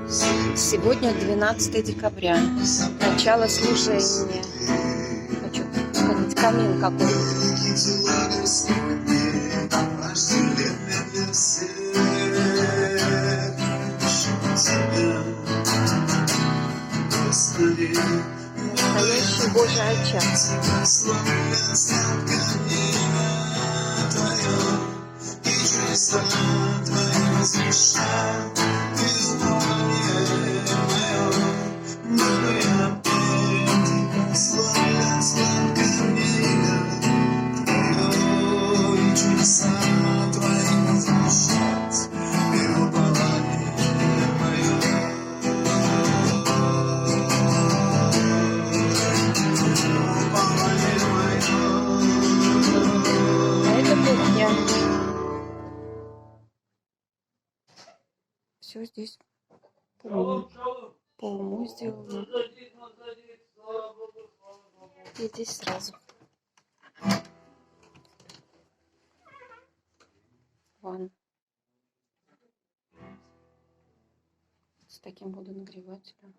Сегодня 12 декабря, начало служения. Хочу сказать, камин какой-то. Настоящий Божий очаг. Все здесь по уму сделано. И здесь сразу ванна с таким водонагревателем.